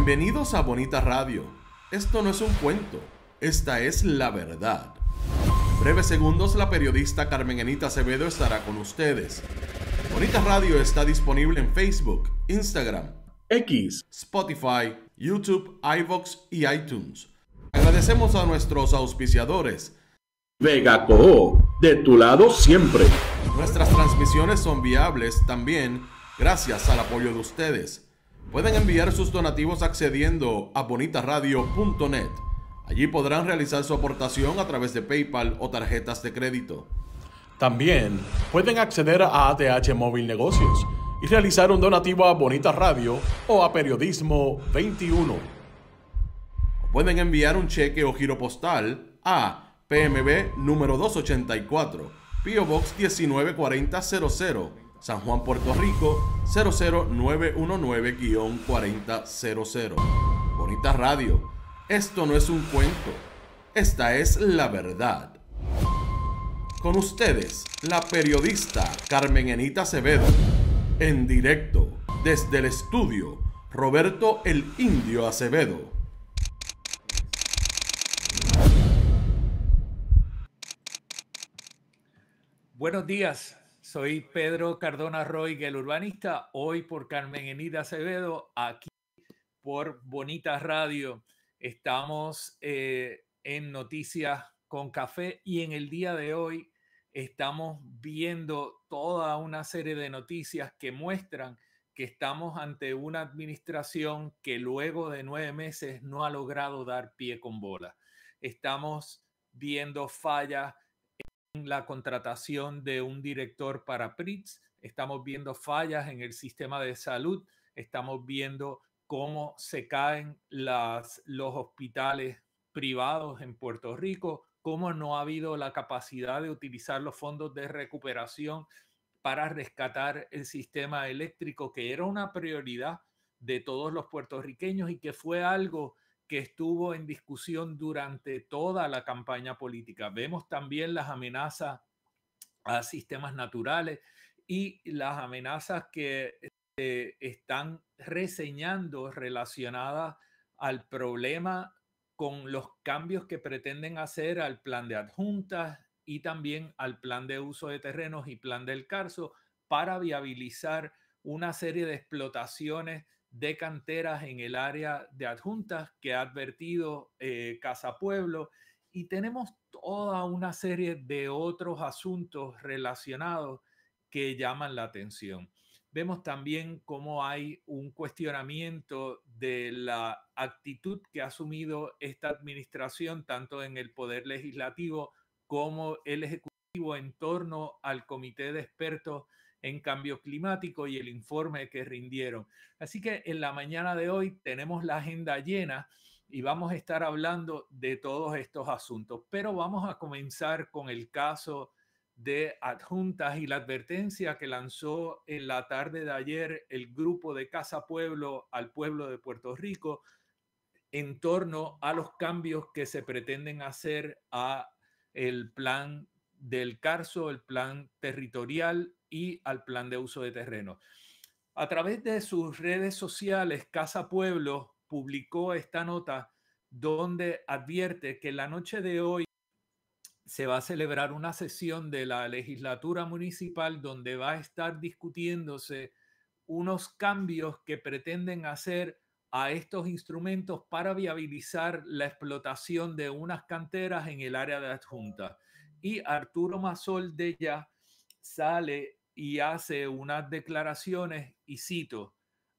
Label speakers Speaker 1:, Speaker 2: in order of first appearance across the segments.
Speaker 1: Bienvenidos a Bonita Radio. Esto no es un cuento, esta es la verdad. En breves segundos la periodista Carmen Enita Acevedo estará con ustedes. Bonita Radio está disponible en Facebook, Instagram, X, Spotify, YouTube, iVoox y iTunes. Agradecemos a nuestros auspiciadores.
Speaker 2: Vega Coop, de tu lado siempre.
Speaker 1: Nuestras transmisiones son viables también gracias al apoyo de ustedes. Pueden enviar sus donativos accediendo a bonitaradio.net. Allí podrán realizar su aportación a través de PayPal o tarjetas de crédito.
Speaker 3: También pueden acceder a ATH Móvil Negocios y realizar un donativo a Bonita Radio o a Periodismo 21.
Speaker 1: Pueden enviar un cheque o giro postal a PMB número 284, P.O. Box 194000, San Juan, Puerto Rico 00919-4000. Bonita Radio, esto no es un cuento, esta es la verdad. Con ustedes, la periodista Carmen Enita Acevedo, en directo desde el estudio Roberto el Indio Acevedo.
Speaker 4: Buenos días. Soy Pedro Cardona Roy, el urbanista, hoy por Carmen Enita Acevedo, aquí por Bonita Radio. Estamos en Noticias con Café y en el día de hoy estamos viendo toda una serie de noticias que muestran que estamos ante una administración que luego de 9 meses no ha logrado dar pie con bola. Estamos viendo fallas la contratación de un director para PRITS, estamos viendo fallas en el sistema de salud, estamos viendo cómo se caen los hospitales privados en Puerto Rico, cómo no ha habido la capacidad de utilizar los fondos de recuperación para rescatar el sistema eléctrico, que era una prioridad de todos los puertorriqueños y que fue algo que estuvo en discusión durante toda la campaña política. Vemos también las amenazas a sistemas naturales y las amenazas que están reseñando relacionadas al problema con los cambios que pretenden hacer al plan de adjuntas y también al plan de uso de terrenos y plan del Carso para viabilizar una serie de explotaciones de canteras en el área de adjuntas que ha advertido Casa Pueblo, y tenemos toda una serie de otros asuntos relacionados que llaman la atención. Vemos también cómo hay un cuestionamiento de la actitud que ha asumido esta administración, tanto en el Poder Legislativo como el Ejecutivo, en torno al Comité de Expertos en Cambio Climático y el informe que rindieron. Así que en la mañana de hoy tenemos la agenda llena y vamos a estar hablando de todos estos asuntos, pero vamos a comenzar con el caso de adjuntas y la advertencia que lanzó en la tarde de ayer el grupo de Casa Pueblo al pueblo de Puerto Rico en torno a los cambios que se pretenden hacer a el plan del Carso, el plan territorial y al plan de uso de terreno. A través de sus redes sociales, Casa Pueblo publicó esta nota donde advierte que la noche de hoy se va a celebrar una sesión de la legislatura municipal donde va a estar discutiéndose unos cambios que pretenden hacer a estos instrumentos para viabilizar la explotación de unas canteras en el área de adjunta. Y Arturo Masol de ya sale y hace unas declaraciones y cito: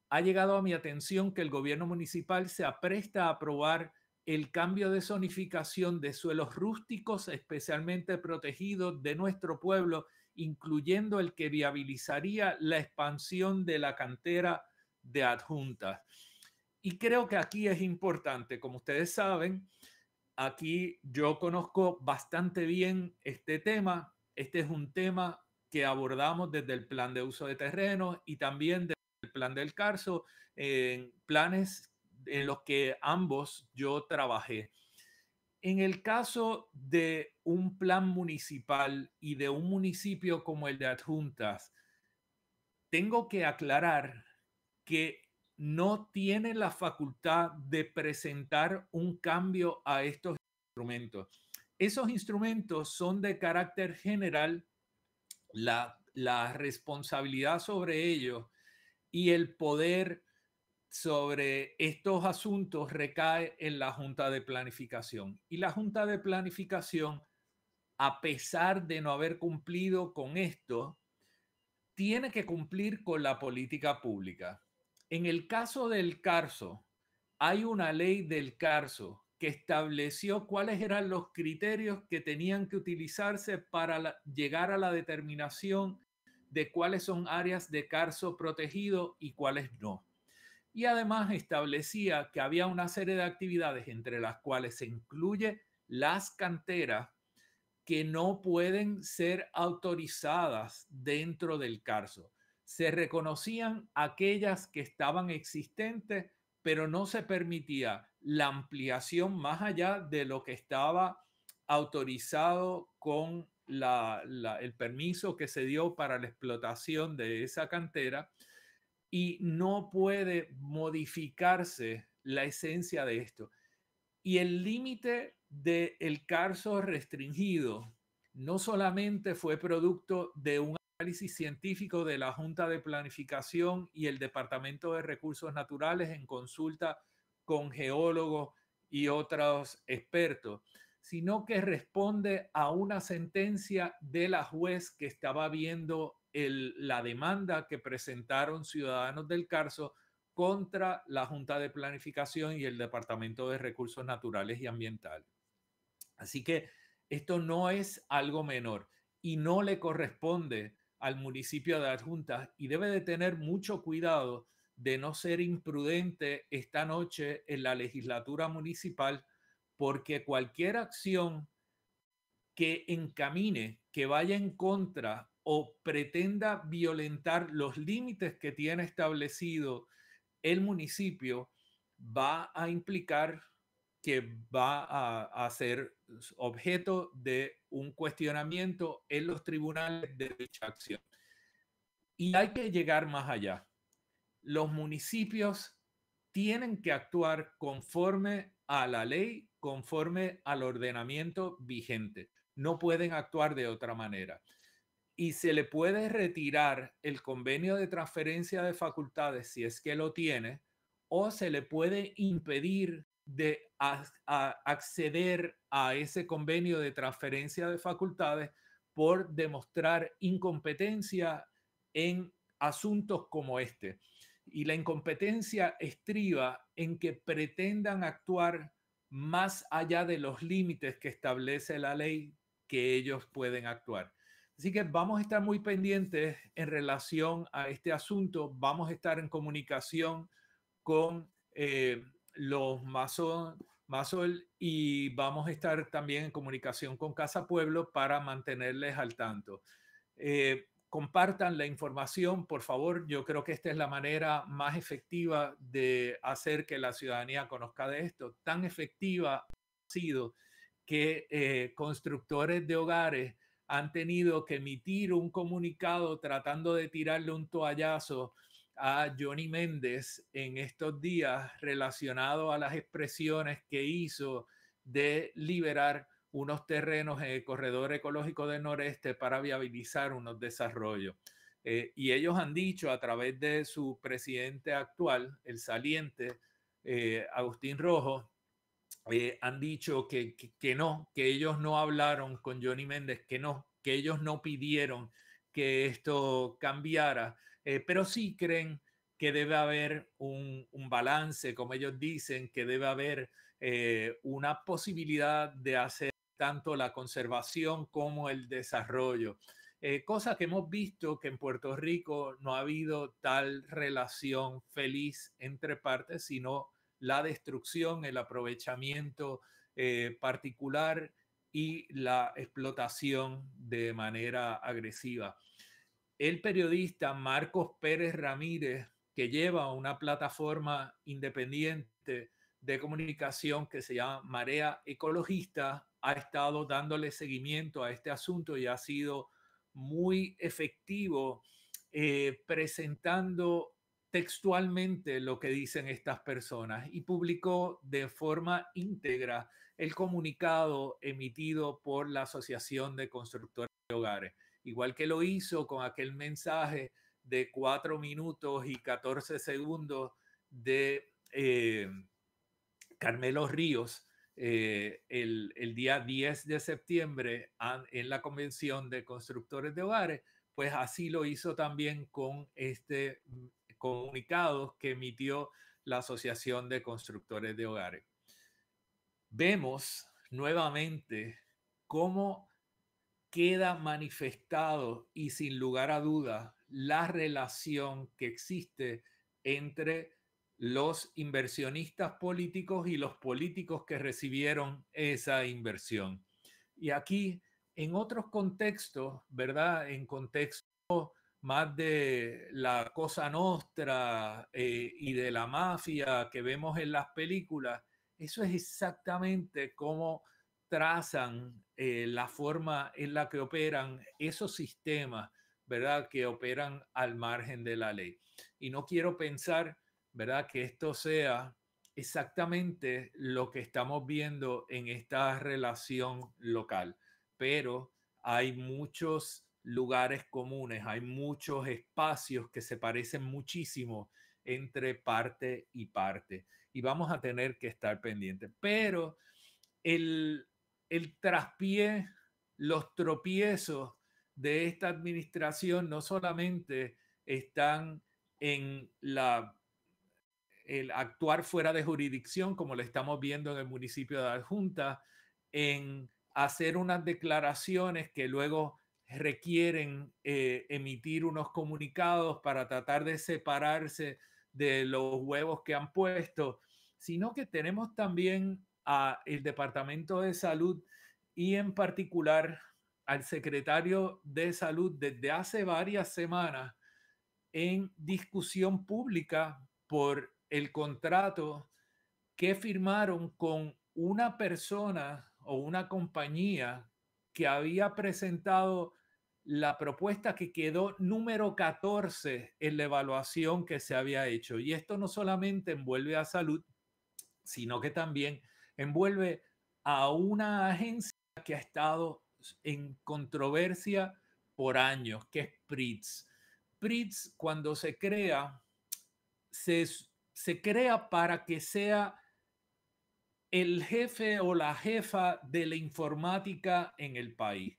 Speaker 4: ha llegado a mi atención que el gobierno municipal se apresta a aprobar el cambio de zonificación de suelos rústicos especialmente protegidos de nuestro pueblo, incluyendo el que viabilizaría la expansión de la cantera de adjuntas. Y creo que aquí es importante, como ustedes saben, aquí yo conozco bastante bien este tema. Este es un tema que abordamos desde el plan de uso de terrenos y también desde el plan del Carso, en planes en los que ambos yo trabajé. En el caso de un plan municipal y de un municipio como el de Adjuntas, tengo que aclarar que no tiene la facultad de presentar un cambio a estos instrumentos. Esos instrumentos son de carácter general, la responsabilidad sobre ellos y el poder sobre estos asuntos recae en la Junta de Planificación. Y la Junta de Planificación, a pesar de no haber cumplido con esto, tiene que cumplir con la política pública. En el caso del Carso, hay una ley del Carso que estableció cuáles eran los criterios que tenían que utilizarse para llegar a la determinación de cuáles son áreas de Carso protegido y cuáles no. Y además establecía que había una serie de actividades entre las cuales se incluye las canteras que no pueden ser autorizadas dentro del Carso. Se reconocían aquellas que estaban existentes, pero no se permitía la ampliación más allá de lo que estaba autorizado con el permiso que se dio para la explotación de esa cantera, y no puede modificarse la esencia de esto. Y el límite del Carso restringido no solamente fue producto de un análisis científico de la Junta de Planificación y el Departamento de Recursos Naturales en consulta con geólogos y otros expertos, sino que responde a una sentencia de la juez que estaba viendo la demanda que presentaron ciudadanos del Carso contra la Junta de Planificación y el Departamento de Recursos Naturales y Ambientales. Así que esto no es algo menor y no le corresponde al municipio de Adjuntas, y debe de tener mucho cuidado de no ser imprudente esta noche en la legislatura municipal, porque cualquier acción que encamine, que vaya en contra o pretenda violentar los límites que tiene establecido el municipio, va a implicar que va a ser objeto de un cuestionamiento en los tribunales de dicha acción. Y hay que llegar más allá. Los municipios tienen que actuar conforme a la ley, conforme al ordenamiento vigente. No pueden actuar de otra manera. Y se le puede retirar el convenio de transferencia de facultades si es que lo tiene, o se le puede impedir de acceder a ese convenio de transferencia de facultades por demostrar incompetencia en asuntos como este. Y la incompetencia estriba en que pretendan actuar más allá de los límites que establece la ley que ellos pueden actuar. Así que vamos a estar muy pendientes en relación a este asunto. Vamos a estar en comunicación con los Masol y vamos a estar también en comunicación con Casa Pueblo para mantenerles al tanto. Compartan la información, por favor. Yo creo que esta es la manera más efectiva de hacer que la ciudadanía conozca de esto. Tan efectiva ha sido que constructores de hogares han tenido que emitir un comunicado tratando de tirarle un toallazo a Johnny Méndez en estos días relacionado a las expresiones que hizo de liberar unos terrenos en el corredor ecológico del noreste para viabilizar unos desarrollos. Y ellos han dicho a través de su presidente actual, el saliente, Agustín Rojo, han dicho que no, que ellos no hablaron con Johnny Méndez, que ellos no pidieron que esto cambiara, pero sí creen que debe haber un balance, como ellos dicen, que debe haber una posibilidad de hacer tanto la conservación como el desarrollo. Cosa que hemos visto que en Puerto Rico no ha habido tal relación feliz entre partes, sino la destrucción, el aprovechamiento particular y la explotación de manera agresiva. El periodista Marcos Pérez Ramírez, que lleva una plataforma independiente de comunicación que se llama Marea Ecologista, ha estado dándole seguimiento a este asunto y ha sido muy efectivo presentando textualmente lo que dicen estas personas y publicó de forma íntegra el comunicado emitido por la Asociación de Constructores de Hogares, igual que lo hizo con aquel mensaje de 4 minutos y 14 segundos de Carmelo Ríos el día 10 de septiembre en la Convención de Constructores de Hogares, pues así lo hizo también con este comunicado que emitió la Asociación de Constructores de Hogares. Vemos nuevamente cómo queda manifestado y sin lugar a duda la relación que existe entre los inversionistas políticos y los políticos que recibieron esa inversión. Y aquí, en otros contextos, ¿verdad? En contextos más de la Cosa Nostra y de la mafia que vemos en las películas, eso es exactamente cómo trazan la forma en la que operan esos sistemas, ¿verdad? Que operan al margen de la ley. Y no quiero pensar, ¿verdad?, que esto sea exactamente lo que estamos viendo en esta relación local, pero hay muchos lugares comunes, hay muchos espacios que se parecen muchísimo entre parte y parte y vamos a tener que estar pendientes. Pero el traspié, los tropiezos de esta administración no solamente están en el actuar fuera de jurisdicción, como lo estamos viendo en el municipio de Adjunta, en hacer unas declaraciones que luego requieren emitir unos comunicados para tratar de separarse de los huevos que han puesto, sino que tenemos también al Departamento de Salud y en particular al secretario de Salud desde hace varias semanas en discusión pública por el contrato que firmaron con una persona o una compañía que había presentado la propuesta que quedó número 14 en la evaluación que se había hecho. Y esto no solamente envuelve a salud, sino que también envuelve a una agencia que ha estado en controversia por años, que es PRITZ. PRITZ, cuando se crea, se crea para que sea el jefe o la jefa de la informática en el país,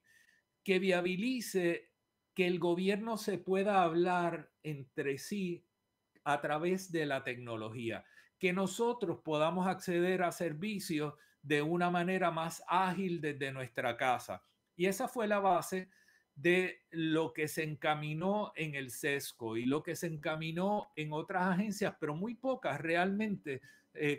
Speaker 4: que viabilice que el gobierno se pueda hablar entre sí a través de la tecnología, que nosotros podamos acceder a servicios de una manera más ágil desde nuestra casa. Y esa fue la base de lo que se encaminó en el SESCO y lo que se encaminó en otras agencias, pero muy pocas realmente,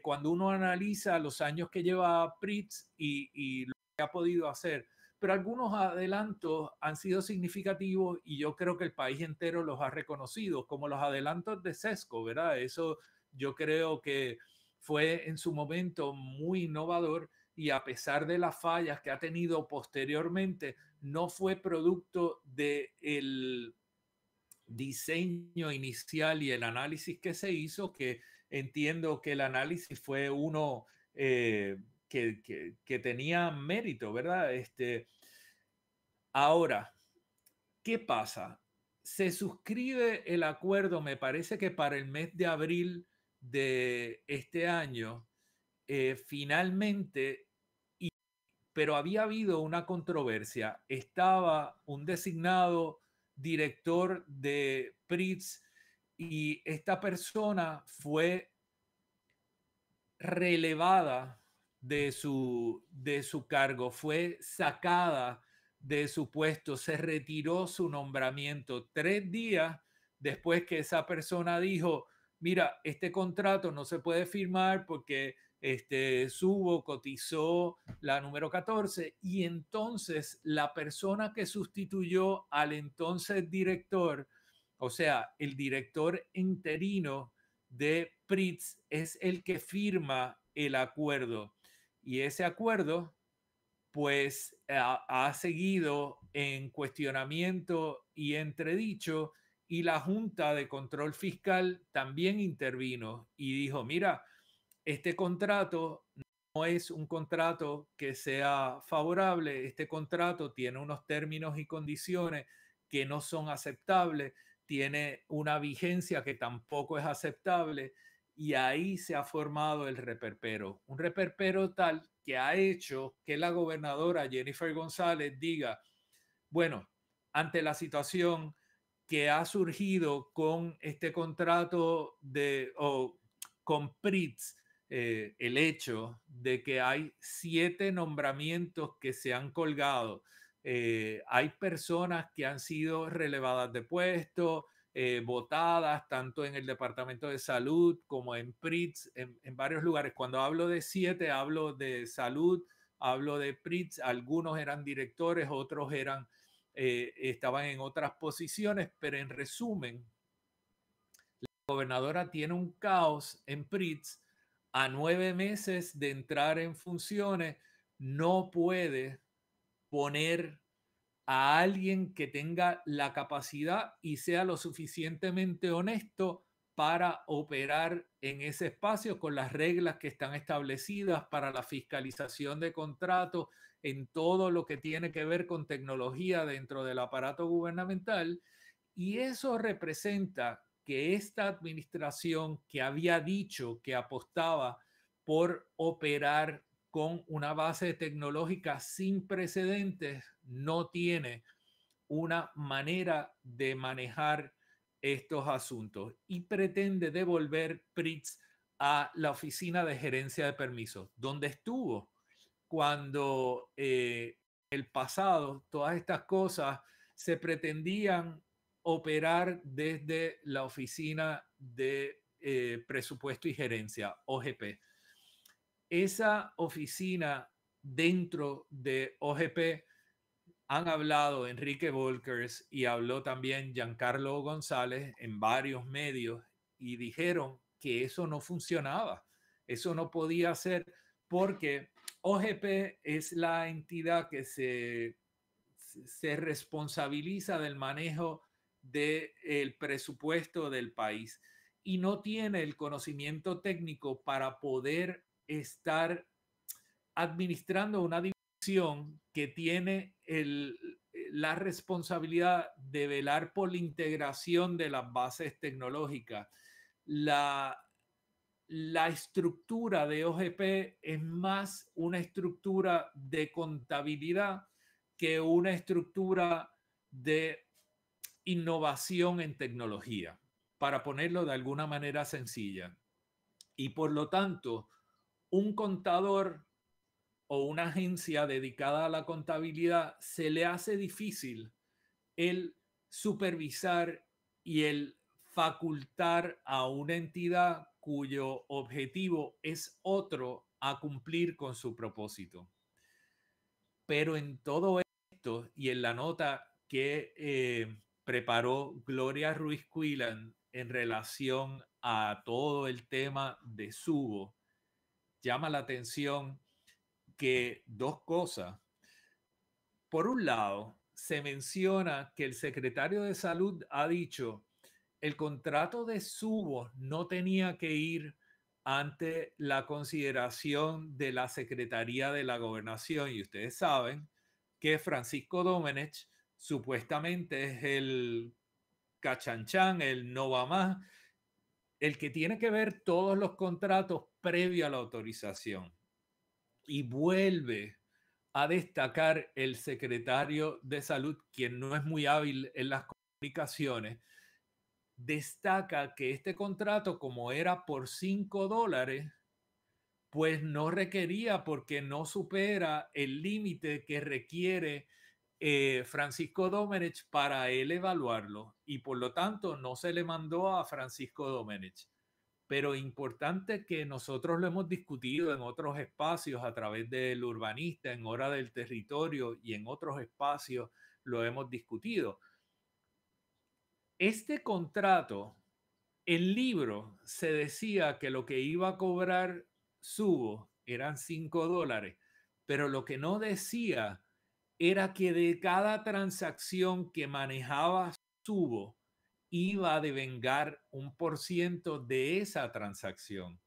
Speaker 4: cuando uno analiza los años que lleva PRITZ y lo que ha podido hacer. Pero algunos adelantos han sido significativos y yo creo que el país entero los ha reconocido, como los adelantos de SESCO, ¿verdad? Eso yo creo que fue en su momento muy innovador y a pesar de las fallas que ha tenido posteriormente, no fue producto del diseño inicial y el análisis que se hizo, que entiendo que el análisis fue uno que tenía mérito, ¿verdad? Ahora, ¿qué pasa? Se suscribe el acuerdo, me parece que para el mes de abril de este año, finalmente, pero había habido una controversia. Estaba un designado director de PRITZ y esta persona fue relevada de su cargo, fue sacada de su puesto, se retiró su nombramiento 3 días después que esa persona dijo, mira, este contrato no se puede firmar porque Subo cotizó la número 14 y entonces la persona que sustituyó al entonces director, o sea, el director interino de PRITZ es el que firma el acuerdo y ese acuerdo pues ha seguido en cuestionamiento y entredicho y la Junta de Control Fiscal también intervino y dijo, mira, este contrato no es un contrato que sea favorable, este contrato tiene unos términos y condiciones que no son aceptables, tiene una vigencia que tampoco es aceptable y ahí se ha formado el reperpero. Un reperpero tal que ha hecho que la gobernadora Jennifer González diga, bueno, ante la situación que ha surgido con este contrato con PRITZ, el hecho de que hay 7 nombramientos que se han colgado, hay personas que han sido relevadas de puesto, votadas tanto en el Departamento de Salud como en PRITZ, en varios lugares. Cuando hablo de 7, hablo de salud, hablo de PRITZ, algunos eran directores, otros estaban en otras posiciones, pero en resumen, la gobernadora tiene un caos en PRITZ. A 9 meses de entrar en funciones, no puede poner a alguien que tenga la capacidad y sea lo suficientemente honesto para operar en ese espacio con las reglas que están establecidas para la fiscalización de contratos en todo lo que tiene que ver con tecnología dentro del aparato gubernamental. Y eso representa que esta administración que había dicho que apostaba por operar con una base tecnológica sin precedentes no tiene una manera de manejar estos asuntos y pretende devolver PRITZ a la Oficina de Gerencia de Permisos, donde estuvo cuando el pasado todas estas cosas se pretendían operar desde la Oficina de Presupuesto y Gerencia, OGP. Esa oficina dentro de OGP han hablado Enrique Volkers y habló también Giancarlo González en varios medios y dijeron que eso no funcionaba, eso no podía ser porque OGP es la entidad que se responsabiliza del manejo del presupuesto del país y no tiene el conocimiento técnico para poder estar administrando una división que tiene la responsabilidad de velar por la integración de las bases tecnológicas. La estructura de OGP es más una estructura de contabilidad que una estructura de innovación en tecnología, para ponerlo de alguna manera sencilla. Y por lo tanto, un contador o una agencia dedicada a la contabilidad se le hace difícil el supervisar y el facultar a una entidad cuyo objetivo es otro a cumplir con su propósito. Pero en todo esto y en la nota que preparó Gloria Ruiz Quillan en relación a todo el tema de Subo, llama la atención que 2 cosas. Por un lado, se menciona que el secretario de Salud ha dicho el contrato de Subo no tenía que ir ante la consideración de la Secretaría de la Gobernación. Y ustedes saben que Francisco Domenech supuestamente es el cachanchan, el no va más, el que tiene que ver todos los contratos previo a la autorización. Y vuelve a destacar el secretario de Salud, quien no es muy hábil en las comunicaciones, destaca que este contrato, como era por $5, pues no requería porque no supera el límite que requiere Francisco Domenech para él evaluarlo y por lo tanto no se le mandó a Francisco Domenech. Pero importante que nosotros lo hemos discutido en otros espacios a través del Urbanista, en Hora del Territorio y en otros espacios lo hemos discutido. Este contrato, el libro se decía que lo que iba a cobrar Subo eran $5, pero lo que no decía era que de cada transacción que manejaba Subo iba a devengar un % de esa transacción.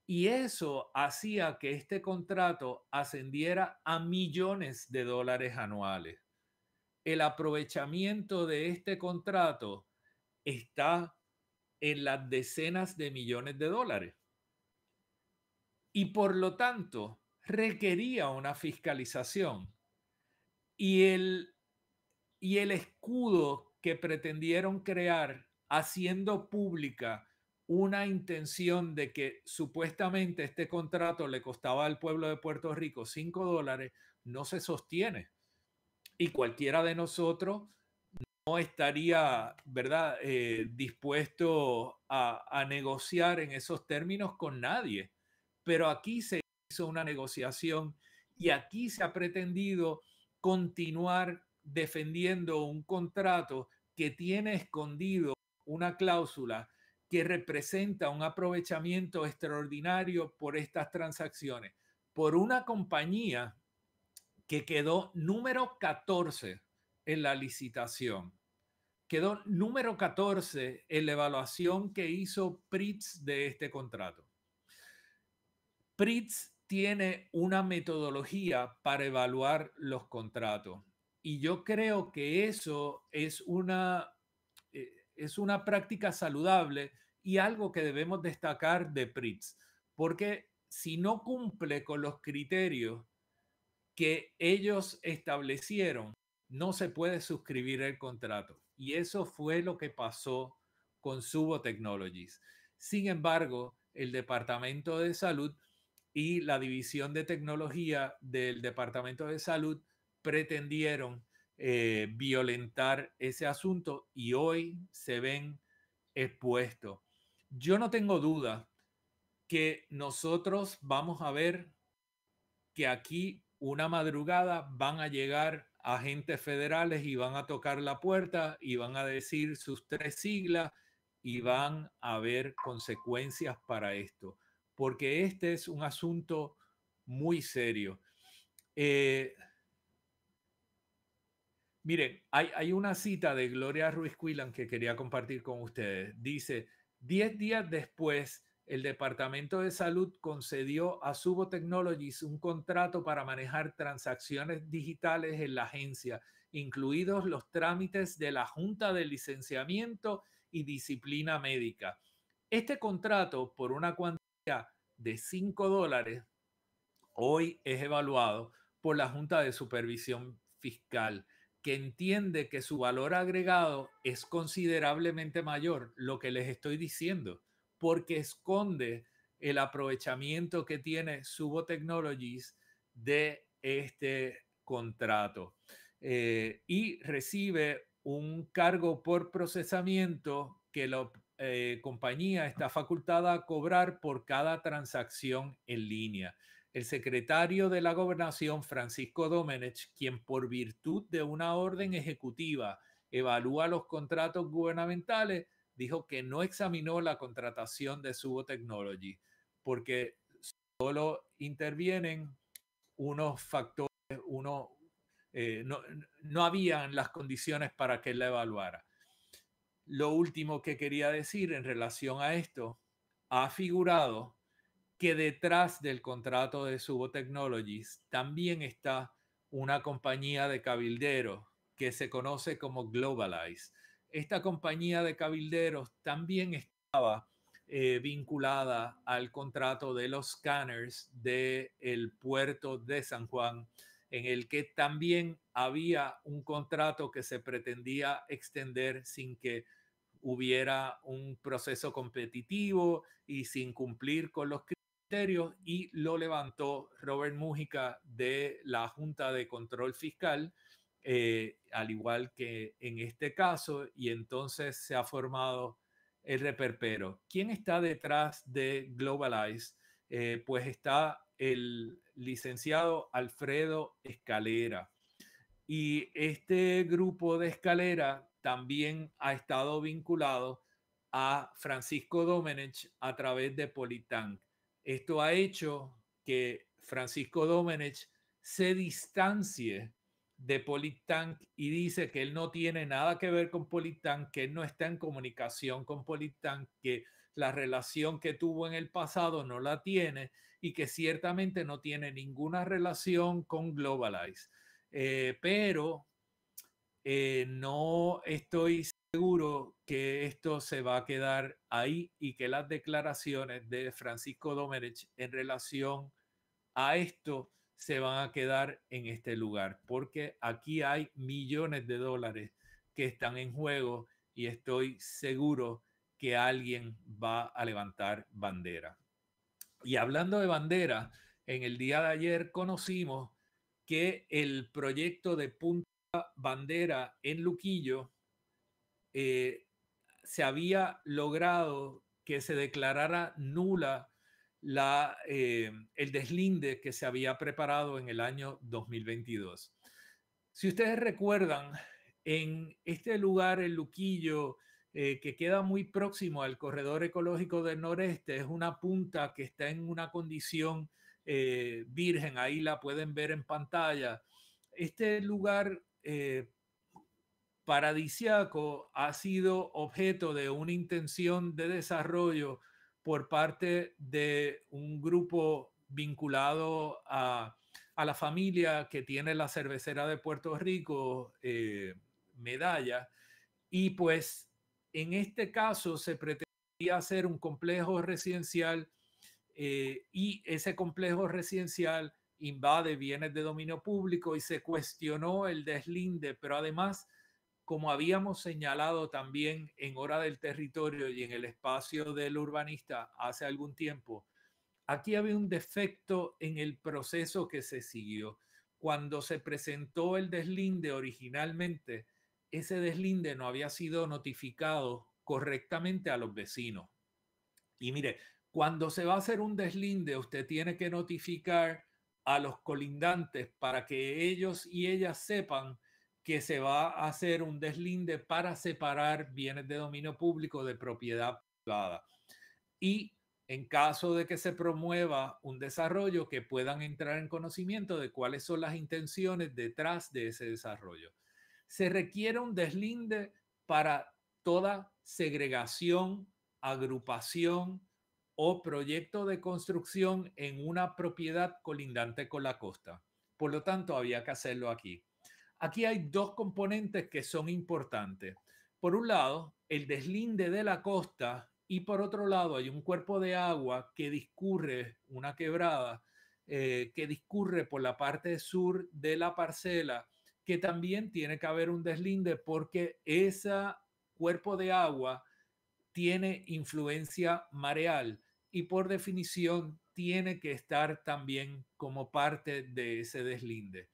Speaker 4: Y eso hacía que este contrato ascendiera a millones de dólares anuales. El aprovechamiento de este contrato está en las decenas de millones de dólares. Y por lo tanto, requería una fiscalización. Y el escudo que pretendieron crear haciendo pública una intención de que supuestamente este contrato le costaba al pueblo de Puerto Rico $5, no se sostiene. Y cualquiera de nosotros no estaría, ¿verdad?, dispuesto a negociar en esos términos con nadie. Pero aquí se hizo una negociación y aquí se ha pretendido continuar defendiendo un contrato que tiene escondido una cláusula que representa un aprovechamiento extraordinario por estas transacciones, por una compañía que quedó número 14 en la licitación. Quedó número 14 en la evaluación que hizo Pritz de este contrato. Pritz tiene una metodología para evaluar los contratos y yo creo que eso es una práctica saludable y algo que debemos destacar de Pritz, porque si no cumple con los criterios que ellos establecieron, no se puede suscribir el contrato. Y eso fue lo que pasó con Subo Technologies. Sin embargo, el Departamento de Salud y la División de Tecnología del Departamento de Salud pretendieron violentar ese asunto y hoy se ven expuestos. Yo no tengo duda que nosotros vamos a ver que aquí una madrugada van a llegar agentes federales y van a tocar la puerta y van a decir sus 3 siglas y van a haber consecuencias para esto, porque este es un asunto muy serio. Miren, hay una cita de Gloria Ruiz Quilan que quería compartir con ustedes. Dice, 10 días después, el Departamento de Salud concedió a Subo Technologies un contrato para manejar transacciones digitales en la agencia, incluidos los trámites de la Junta de Licenciamiento y Disciplina Médica. Este contrato, por una cuantía de $5, hoy es evaluado por la Junta de Supervisión Fiscal, que entiende que su valor agregado es considerablemente mayor, lo que les estoy diciendo, porque esconde el aprovechamiento que tiene Subo Technologies de este contrato y recibe un cargo por procesamiento que la compañía está facultada a cobrar por cada transacción en línea. El secretario de la Gobernación, Francisco Domenech, quien por virtud de una orden ejecutiva evalúa los contratos gubernamentales, dijo que no examinó la contratación de Subo Technology porque solo intervienen unos factores, no habían las condiciones para que él la evaluara. Lo último que quería decir en relación a esto, ha figurado que detrás del contrato de Subo Technologies también está una compañía de cabilderos que se conoce como Globalize. Esta compañía de cabilderos también estaba vinculada al contrato de los scanners del puerto de San Juan, en el que también había un contrato que se pretendía extender sin que hubiera un proceso competitivo y sin cumplir con los criterios, y lo levantó Robert Mújica de la Junta de Control Fiscal, al igual que en este caso, y entonces se ha formado el reperpero. ¿Quién está detrás de Globalize? Pues está el licenciado Alfredo Escalera. Y este grupo de Escalera también ha estado vinculado a Francisco Domenech a través de Politank. Esto ha hecho que Francisco Domenech se distancie de Politank y dice que él no tiene nada que ver con Politank, que él no está en comunicación con Politank, que la relación que tuvo en el pasado no la tiene y que ciertamente no tiene ninguna relación con Globalize. Pero no estoy seguro que esto se va a quedar ahí y que las declaraciones de Francisco Domenech en relación a esto se van a quedar en este lugar, porque aquí hay millones de dólares que están en juego y estoy seguro que alguien va a levantar bandera. Y hablando de bandera, en el día de ayer conocimos que el proyecto de Punta Bandera en Luquillo se había logrado que se declarara nula el deslinde que se había preparado en el año 2022. Si ustedes recuerdan, en este lugar, el Luquillo, que queda muy próximo al corredor ecológico del noreste, es una punta que está en una condición virgen, ahí la pueden ver en pantalla. Este lugar paradisíaco ha sido objeto de una intención de desarrollo por parte de un grupo vinculado a la familia que tiene la cervecera de Puerto Rico, Medalla, y pues en este caso se pretendía hacer un complejo residencial y ese complejo residencial invade bienes de dominio público y se cuestionó el deslinde, pero además, como habíamos señalado también en Hora del Territorio y en el espacio del urbanista hace algún tiempo, aquí había un defecto en el proceso que se siguió. Cuando se presentó el deslinde originalmente, ese deslinde no había sido notificado correctamente a los vecinos. Y mire, cuando se va a hacer un deslinde, usted tiene que notificar a los colindantes para que ellos y ellas sepan que se va a hacer un deslinde para separar bienes de dominio público de propiedad privada. Y en caso de que se promueva un desarrollo, que puedan entrar en conocimiento de cuáles son las intenciones detrás de ese desarrollo. Se requiere un deslinde para toda segregación, agrupación o proyecto de construcción en una propiedad colindante con la costa. Por lo tanto, había que hacerlo aquí. Aquí hay dos componentes que son importantes. Por un lado, el deslinde de la costa y por otro lado hay un cuerpo de agua que discurre, una quebrada, que discurre por la parte sur de la parcela, que también tiene que haber un deslinde porque ese cuerpo de agua tiene influencia mareal y por definición tiene que estar también como parte de ese deslinde.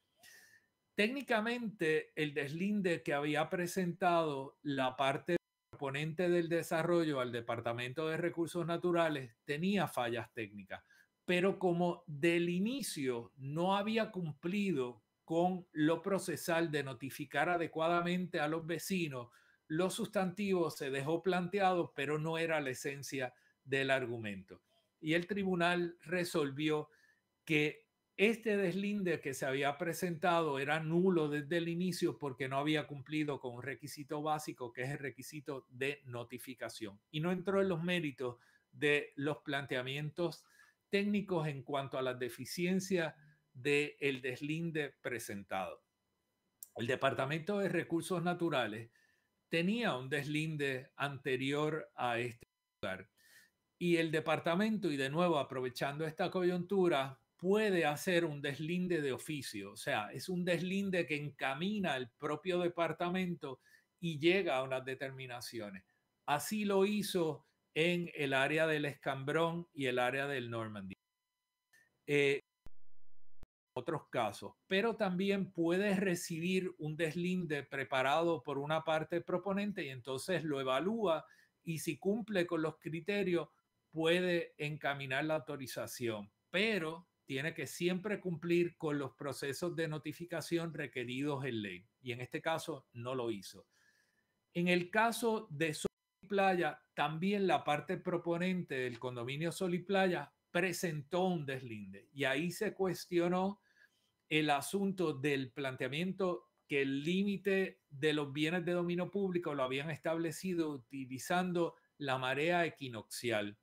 Speaker 4: Técnicamente, el deslinde que había presentado la parte proponente del desarrollo al Departamento de Recursos Naturales tenía fallas técnicas, pero como del inicio no había cumplido con lo procesal de notificar adecuadamente a los vecinos, lo sustantivo se dejó planteado, pero no era la esencia del argumento. Y el tribunal resolvió que este deslinde que se había presentado era nulo desde el inicio porque no había cumplido con un requisito básico, que es el requisito de notificación. Y no entró en los méritos de los planteamientos técnicos en cuanto a las deficiencias del deslinde presentado. El Departamento de Recursos Naturales tenía un deslinde anterior a este lugar. Y el departamento, y de nuevo aprovechando esta coyuntura, puede hacer un deslinde de oficio. O sea, es un deslinde que encamina el propio departamento y llega a unas determinaciones. Así lo hizo en el área del Escambrón y el área del Normandy. Otros casos, pero también puede recibir un deslinde preparado por una parte proponente y entonces lo evalúa y si cumple con los criterios puede encaminar la autorización, pero tiene que siempre cumplir con los procesos de notificación requeridos en ley y en este caso no lo hizo. En el caso de Sol y Playa, también la parte proponente del condominio Sol y Playa presentó un deslinde y ahí se cuestionó el asunto del planteamiento que el límite de los bienes de dominio público lo habían establecido utilizando la marea equinoccial,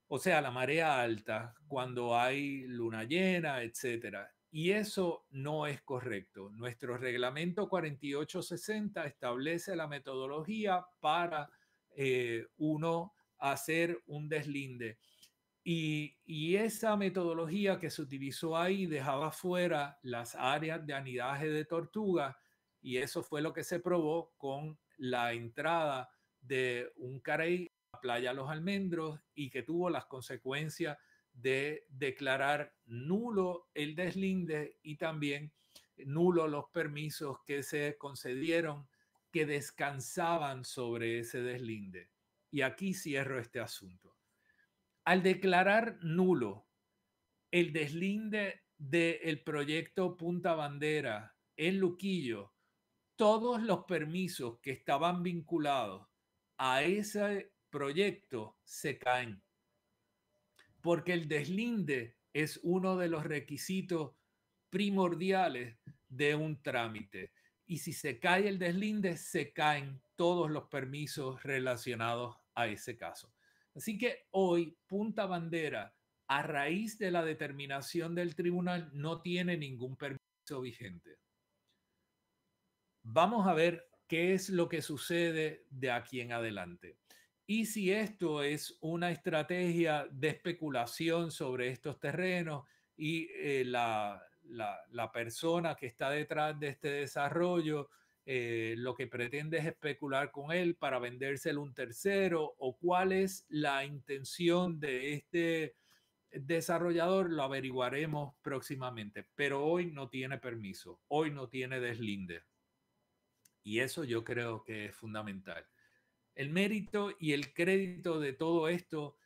Speaker 4: o sea, la marea alta, cuando hay luna llena, etcétera. Y eso no es correcto. Nuestro reglamento 4860 establece la metodología para uno hacer un deslinde. Y esa metodología que se utilizó ahí dejaba fuera las áreas de anidaje de tortuga, y eso fue lo que se probó con la entrada de un carey a Playa Los Almendros, y que tuvo las consecuencias de declarar nulo el deslinde y también nulo los permisos que se concedieron que descansaban sobre ese deslinde. Y aquí cierro este asunto. Al declarar nulo el deslinde del proyecto Punta Bandera en Luquillo, todos los permisos que estaban vinculados a ese proyecto se caen, porque el deslinde es uno de los requisitos primordiales de un trámite. Y si se cae el deslinde, se caen todos los permisos relacionados a ese caso. Así que hoy Punta Bandera, a raíz de la determinación del tribunal, no tiene ningún permiso vigente. Vamos a ver qué es lo que sucede de aquí en adelante. Y si esto es una estrategia de especulación sobre estos terrenos y la persona que está detrás de este desarrollo lo que pretende es especular con él para vendérselo a un tercero, o cuál es la intención de este desarrollador, lo averiguaremos próximamente. Pero hoy no tiene permiso, hoy no tiene deslinde. Y eso yo creo que es fundamental. El mérito y el crédito de todo esto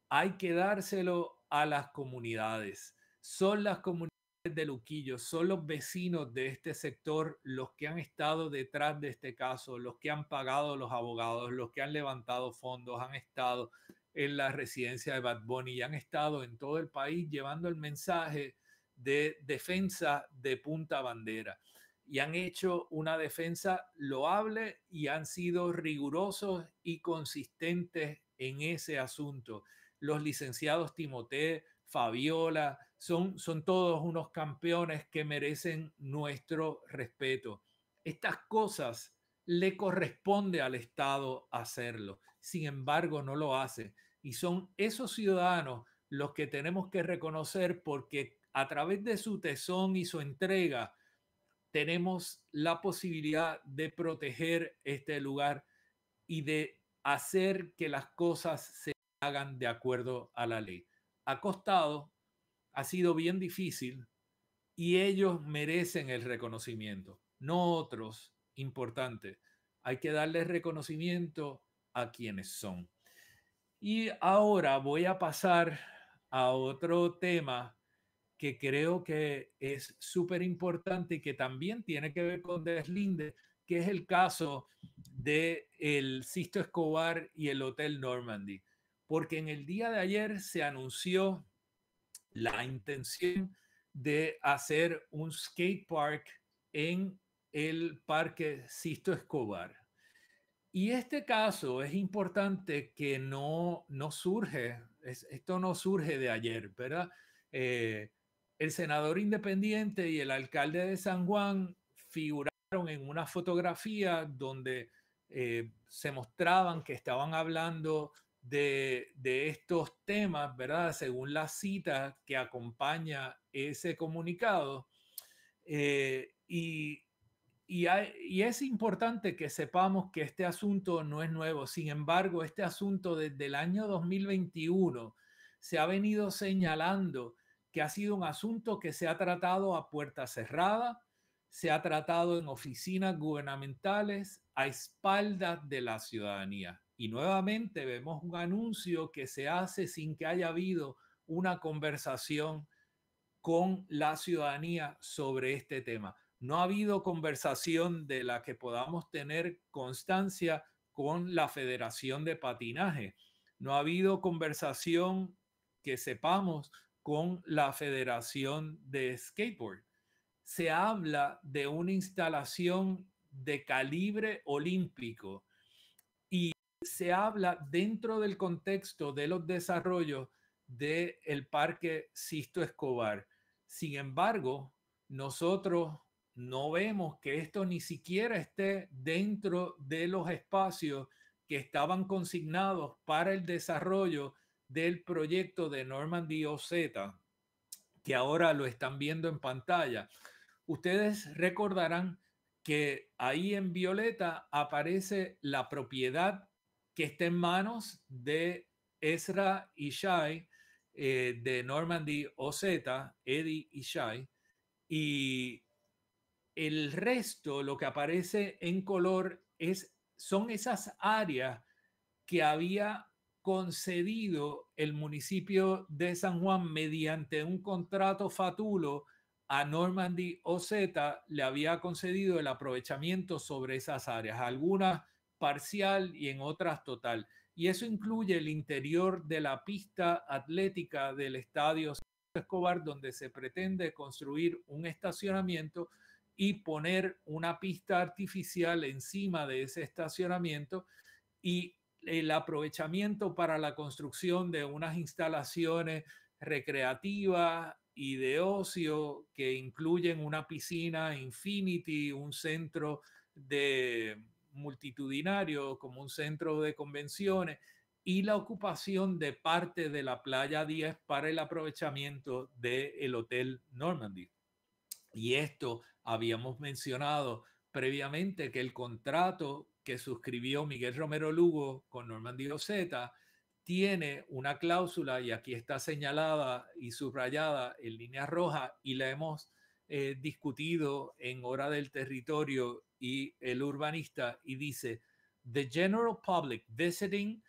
Speaker 4: hay que dárselo a las comunidades. Son las comunidades de Luquillo, son los vecinos de este sector los que han estado detrás de este caso, los que han pagado los abogados, los que han levantado fondos, han estado en la residencia de Bad Bunny y han estado en todo el país llevando el mensaje de defensa de Punta Bandera. Y han hecho una defensa loable y han sido rigurosos y consistentes en ese asunto. Los licenciados Timoté, Fabiola, son todos unos campeones que merecen nuestro respeto. Estas cosas le corresponde al Estado hacerlo. Sin embargo, no lo hace. Y son esos ciudadanos los que tenemos que reconocer, porque a través de su tesón y su entrega tenemos la posibilidad de proteger este lugar y de hacer que las cosas se hagan de acuerdo a la ley. Ha costado, ha sido bien difícil, y ellos merecen el reconocimiento, no otros. Importante, hay que darles reconocimiento a quienes son. Y ahora voy a pasar a otro tema que creo que es súper importante y que también tiene que ver con deslinde, que es el caso del Sisto Escobar y el Hotel Normandy. Porque en el día de ayer se anunció la intención de hacer un skate park en el Parque Sisto Escobar. Y este caso es importante, que no surge, esto no surge de ayer, ¿verdad? El senador independiente y el alcalde de San Juan figuraron en una fotografía donde se mostraban que estaban hablando de estos temas, ¿verdad? Según la cita que acompaña ese comunicado. Y es importante que sepamos que este asunto no es nuevo. Sin embargo, este asunto desde el año 2021 se ha venido señalando que ha sido un asunto que se ha tratado a puerta cerrada, se ha tratado en oficinas gubernamentales a espaldas de la ciudadanía. Y nuevamente vemos un anuncio que se hace sin que haya habido una conversación con la ciudadanía sobre este tema. No ha habido conversación de la que podamos tener constancia con la Federación de Patinaje. No ha habido conversación que sepamos con la Federación de Skateboard. se habla de una instalación de calibre olímpico y se habla dentro del contexto de los desarrollos del Parque Sisto Escobar. Sin embargo, nosotros no vemos que esto ni siquiera esté dentro de los espacios que estaban consignados para el desarrollo del proyecto de Normandy OZ, que ahora lo están viendo en pantalla. Ustedes recordarán que ahí en violeta aparece la propiedad que está en manos de Ezra Ishai, de Normandy OZ, Eddie Ishai, y el resto, lo que aparece en color, son esas áreas que había concedido el municipio de San Juan mediante un contrato fatulo a Normandy OZ. Le había concedido el aprovechamiento sobre esas áreas, algunas parcial y en otras total. Y eso incluye el interior de la pista atlética del estadio Escobar, donde se pretende construir un estacionamiento y poner una pista artificial encima de ese estacionamiento, y el aprovechamiento para la construcción de unas instalaciones recreativas y de ocio que incluyen una piscina infinity, un centro de multitudinario como un centro de convenciones y la ocupación de parte de la playa 10 para el aprovechamiento del Hotel Normandy. Y esto habíamos mencionado previamente, que el contrato que suscribió Miguel Romero Lugo con Normandy OZ tiene una cláusula, y aquí está señalada y subrayada en línea roja, y la hemos discutido en Hora del Territorio y El Urbanista, y dice: the general public visiting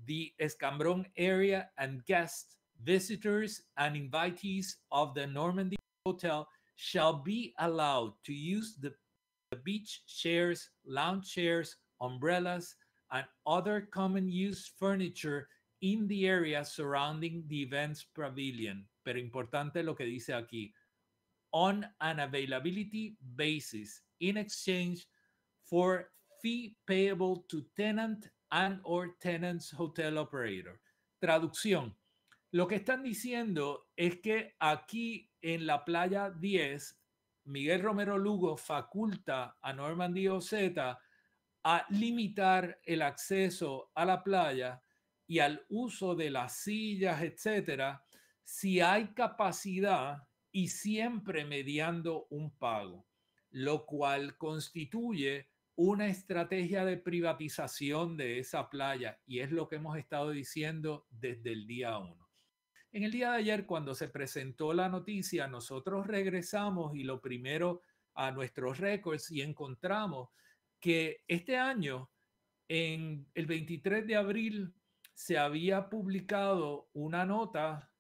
Speaker 4: the Escambrón area and guests, visitors and invitees of the Normandy Hotel shall be allowed to use the beach chairs, lounge chairs, umbrellas, and other common use furniture in the area surrounding the events pavilion. Pero importante lo que dice aquí: on an availability basis, in exchange for fee payable to tenant and or tenant's hotel operator. Traducción: lo que están diciendo es que aquí en la playa 10, Miguel Romero Lugo faculta a Normandy OZ a limitar el acceso a la playa y al uso de las sillas, etcétera, si hay capacidad y siempre mediando un pago, lo cual constituye una estrategia de privatización de esa playa, y es lo que hemos estado diciendo desde el día 1. En el día de ayer, cuando se presentó la noticia, nosotros regresamos y lo primero a nuestros récords y encontramos que este año, en el 23 de abril, se había publicado una nota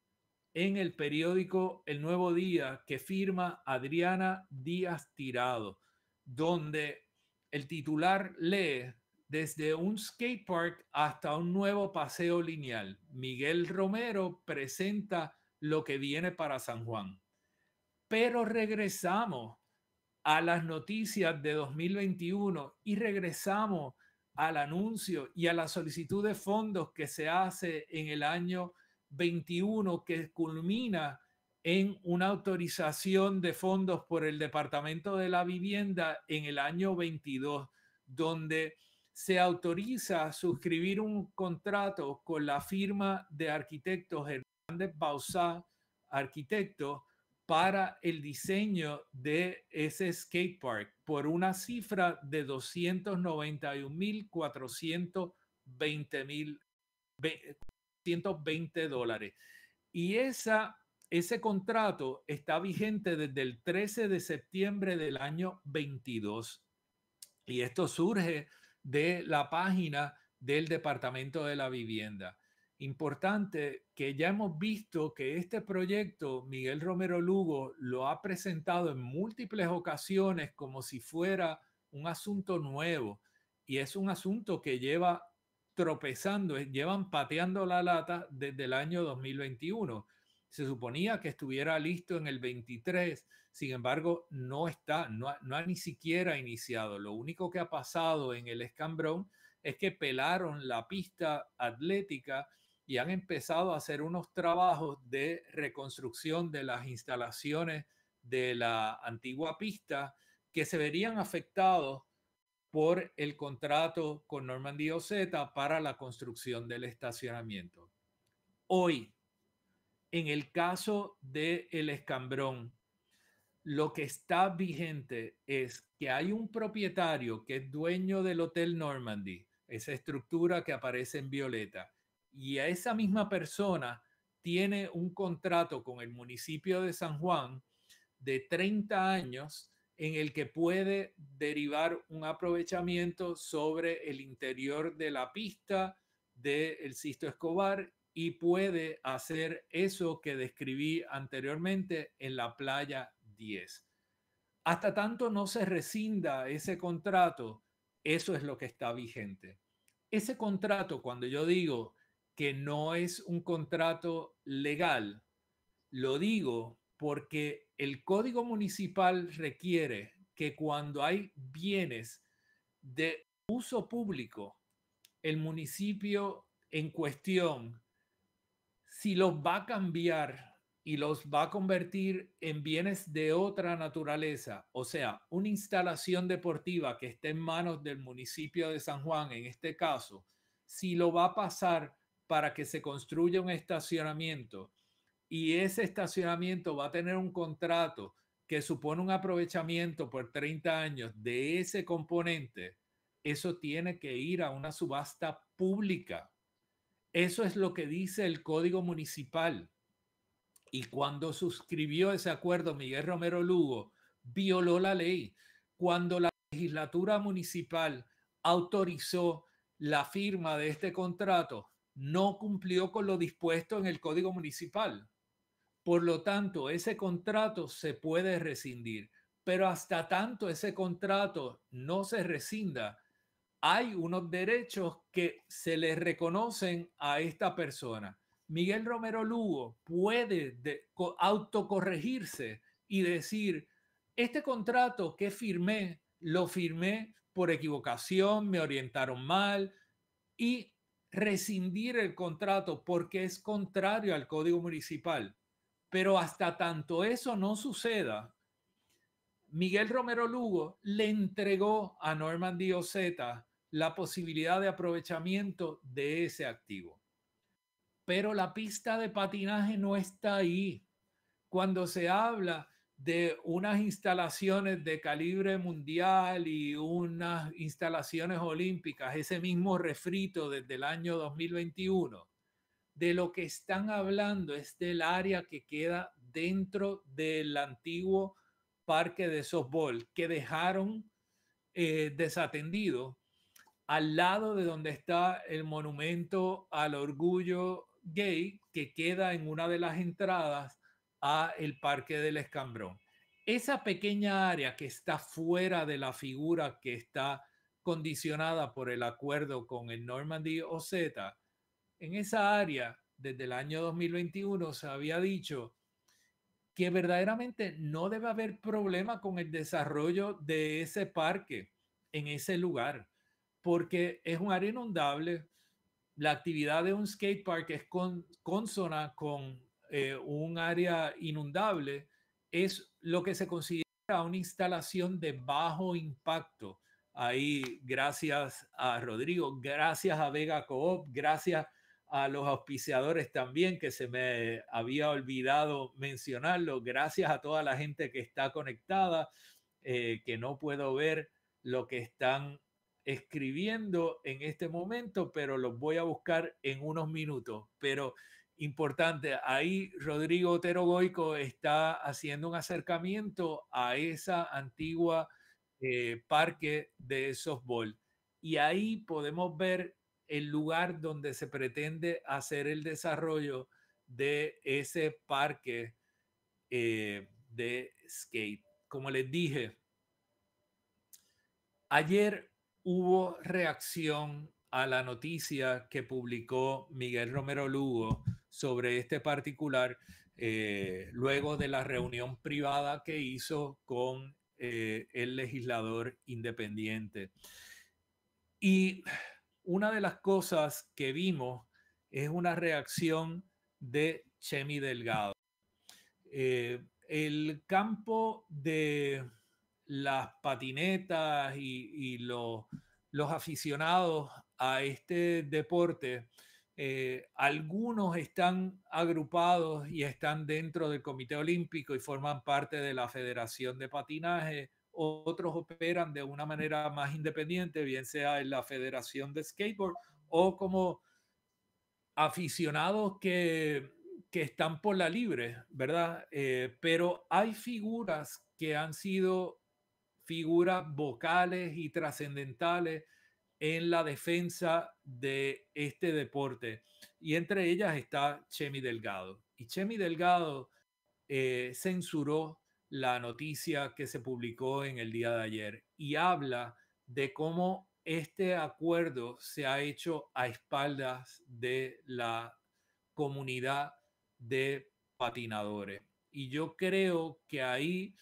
Speaker 4: en el periódico El Nuevo Día que firma Adriana Díaz Tirado, donde el titular lee: desde un skatepark hasta un nuevo paseo lineal, Miguel Romero presenta lo que viene para San Juan. Pero regresamos a las noticias de 2021 y regresamos al anuncio y a la solicitud de fondos que se hace en el año 21, que culmina en una autorización de fondos por el Departamento de la Vivienda en el año 22, donde se autoriza a suscribir un contrato con la firma de arquitectos Hernández Bauzá, arquitecto, para el diseño de ese skatepark por una cifra de $291,420,120. Y ese contrato está vigente desde el 13 de septiembre del año 22. Y esto surge de la página del Departamento de la Vivienda. Importante que ya hemos visto que este proyecto Miguel Romero Lugo lo ha presentado en múltiples ocasiones como si fuera un asunto nuevo, y es un asunto que llevan pateando la lata desde el año 2021. Se suponía que estuviera listo en el 23, sin embargo, no está, no ha ni siquiera iniciado. Lo único que ha pasado en el escambrón es que pelaron la pista atlética y han empezado a hacer unos trabajos de reconstrucción de las instalaciones de la antigua pista que se verían afectados por el contrato con Normandy OZ para la construcción del estacionamiento. Hoy, en el caso del escambrón, lo que está vigente es que hay un propietario que es dueño del Hotel Normandy, esa estructura que aparece en violeta, y a esa misma persona tiene un contrato con el municipio de San Juan de 30 años en el que puede derivar un aprovechamiento sobre el interior de la pista del Sisto Escobar y puede hacer eso que describí anteriormente en la playa 10. Hasta tanto no se rescinda ese contrato, eso es lo que está vigente. Ese contrato, cuando yo digo que no es un contrato legal, lo digo porque el Código Municipal requiere que cuando hay bienes de uso público, el municipio en cuestión, si los va a cambiar y los va a convertir en bienes de otra naturaleza, o sea, una instalación deportiva que esté en manos del municipio de San Juan, en este caso, si lo va a pasar para que se construya un estacionamiento y ese estacionamiento va a tener un contrato que supone un aprovechamiento por 30 años de ese componente, eso tiene que ir a una subasta pública. Eso es lo que dice el Código Municipal. Y cuando suscribió ese acuerdo Miguel Romero Lugo, violó la ley. Cuando la legislatura municipal autorizó la firma de este contrato, no cumplió con lo dispuesto en el Código Municipal. Por lo tanto, ese contrato se puede rescindir, pero hasta tanto ese contrato no se rescinda, hay unos derechos que se le reconocen a esta persona. Miguel Romero Lugo puede autocorregirse y decir, este contrato que firmé, lo firmé por equivocación, me orientaron mal, y rescindir el contrato porque es contrario al Código Municipal. Pero hasta tanto eso no suceda, Miguel Romero Lugo le entregó a Normandy OZ la posibilidad de aprovechamiento de ese activo. Pero la pista de patinaje no está ahí. Cuando se habla de unas instalaciones de calibre mundial y unas instalaciones olímpicas, ese mismo refrito desde el año 2021, de lo que están hablando es del área que queda dentro del antiguo parque de softball que dejaron desatendido al lado de donde está el monumento al orgullo gay que queda en una de las entradas a el Parque del Escambrón. Esa pequeña área que está fuera de la figura que está condicionada por el acuerdo con el Normandy OZ, en esa área desde el año 2021 se había dicho que verdaderamente no debe haber problema con el desarrollo de ese parque en ese lugar, porque es un área inundable. La actividad de un skate park es consona con un área inundable, es lo que se considera una instalación de bajo impacto. Ahí, gracias a Rodrigo, gracias a Vega Coop, gracias a los auspiciadores también, que se me había olvidado mencionarlo. Gracias a toda la gente que está conectada, que no puedo ver lo que están escribiendo en este momento, pero los voy a buscar en unos minutos. Pero importante, ahí Rodrigo Otero Goico está haciendo un acercamiento a esa antigua parque de softball. Y ahí podemos ver el lugar donde se pretende hacer el desarrollo de ese parque de skate. Como les dije, ayer hubo reacción a la noticia que publicó Miguel Romero Lugo sobre este particular luego de la reunión privada que hizo con el legislador independiente. Y una de las cosas que vimos es una reacción de Chemi Delgado. El campo de las patinetas y los aficionados a este deporte, algunos están agrupados y están dentro del Comité Olímpico y forman parte de la Federación de Patinaje. Otros operan de una manera más independiente, bien sea en la Federación de Skateboard o como aficionados que están por la libre, ¿verdad? Pero hay figuras que han sido figuras vocales y trascendentales en la defensa de este deporte. Y entre ellas está Chemi Delgado. Y Chemi Delgado censuró la noticia que se publicó en el día de ayer y habla de cómo este acuerdo se ha hecho a espaldas de la comunidad de patinadores. Y yo creo que ahí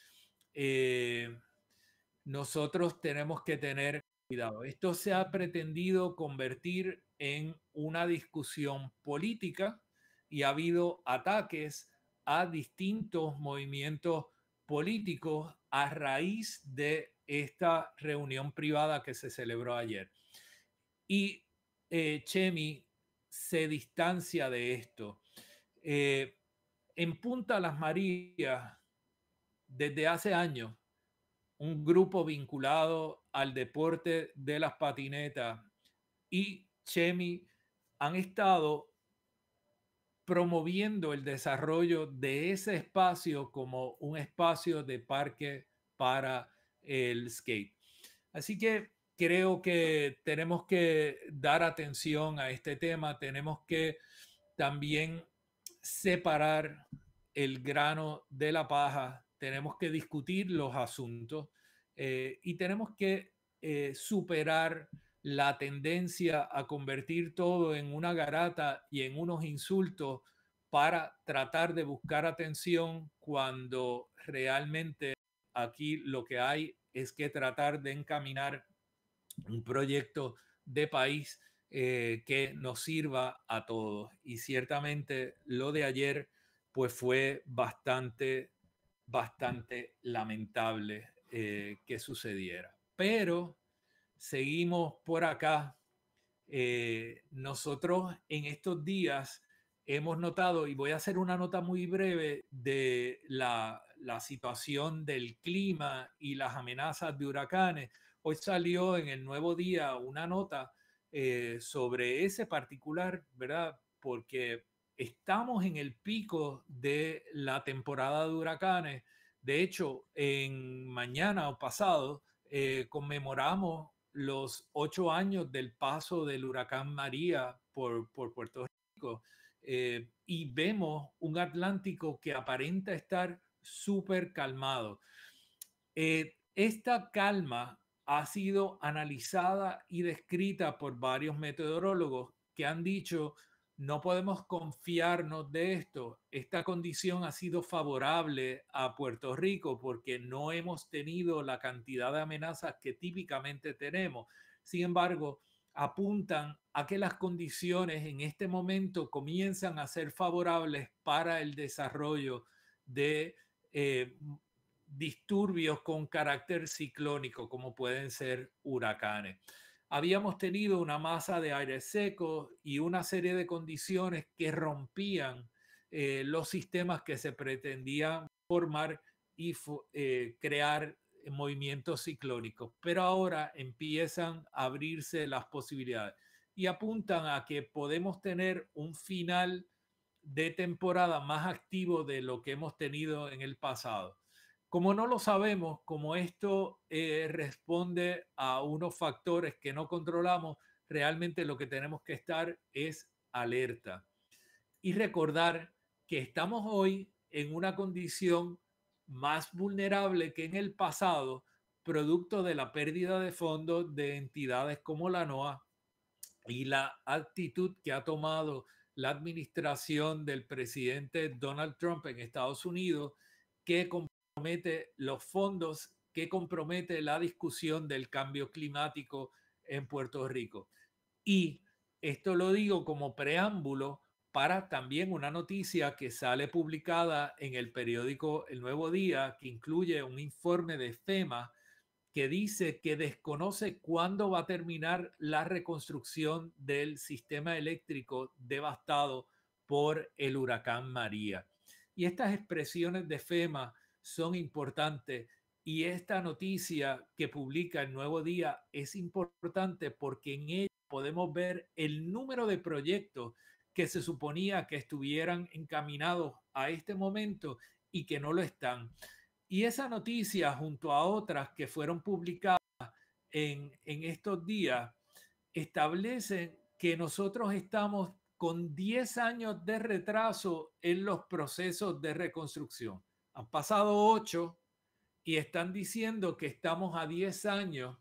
Speaker 4: nosotros tenemos que tener cuidado. Esto se ha pretendido convertir en una discusión política y ha habido ataques a distintos movimientos políticos a raíz de esta reunión privada que se celebró ayer. Y Chemi se distancia de esto. En Punta Las Marías, desde hace años, un grupo vinculado al deporte de las patinetas y Chemi han estado promoviendo el desarrollo de ese espacio como un espacio de parque para el skate. Así que creo que tenemos que dar atención a este tema, tenemos que también separar el grano de la paja, tenemos que discutir los asuntos y tenemos que superar la tendencia a convertir todo en una garata y en unos insultos para tratar de buscar atención cuando realmente aquí lo que hay es que tratar de encaminar un proyecto de país que nos sirva a todos. Y ciertamente lo de ayer pues fue bastante lamentable que sucediera. Pero seguimos por acá. Nosotros en estos días hemos notado, y voy a hacer una nota muy breve de la situación del clima y las amenazas de huracanes. Hoy salió en el Nuevo Día una nota sobre ese particular, ¿verdad? Porque estamos en el pico de la temporada de huracanes. De hecho, mañana o pasado conmemoramos los 8 años del paso del huracán María por Puerto Rico y vemos un Atlántico que aparenta estar súper calmado. Esta calma ha sido analizada y descrita por varios meteorólogos que han dicho no podemos confiarnos de esto. Esta condición ha sido favorable a Puerto Rico porque no hemos tenido la cantidad de amenazas que típicamente tenemos. Sin embargo, apuntan a que las condiciones en este momento comienzan a ser favorables para el desarrollo de disturbios con carácter ciclónico, como pueden ser huracanes. Habíamos tenido una masa de aire seco y una serie de condiciones que rompían los sistemas que se pretendían formar y crear movimientos ciclónicos. Pero ahora empiezan a abrirse las posibilidades y apuntan a que podemos tener un final de temporada más activo de lo que hemos tenido en el pasado. Como no lo sabemos, como esto responde a unos factores que no controlamos, realmente lo que tenemos que estar es alerta y recordar que estamos hoy en una condición más vulnerable que en el pasado, producto de la pérdida de fondos de entidades como la NOAA y la actitud que ha tomado la administración del presidente Donald Trump en Estados Unidos, que compromete los fondos, que compromete la discusión del cambio climático en Puerto Rico. Y esto lo digo como preámbulo para también una noticia que sale publicada en el periódico El Nuevo Día, que incluye un informe de FEMA que dice que desconoce cuándo va a terminar la reconstrucción del sistema eléctrico devastado por el huracán María. Y estas expresiones de FEMA son importantes, y esta noticia que publica El Nuevo Día es importante porque en ella podemos ver el número de proyectos que se suponía que estuvieran encaminados a este momento y que no lo están. Y esa noticia, junto a otras que fueron publicadas en estos días, establecen que nosotros estamos con 10 años de retraso en los procesos de reconstrucción. Han pasado 8 y están diciendo que estamos a 10 años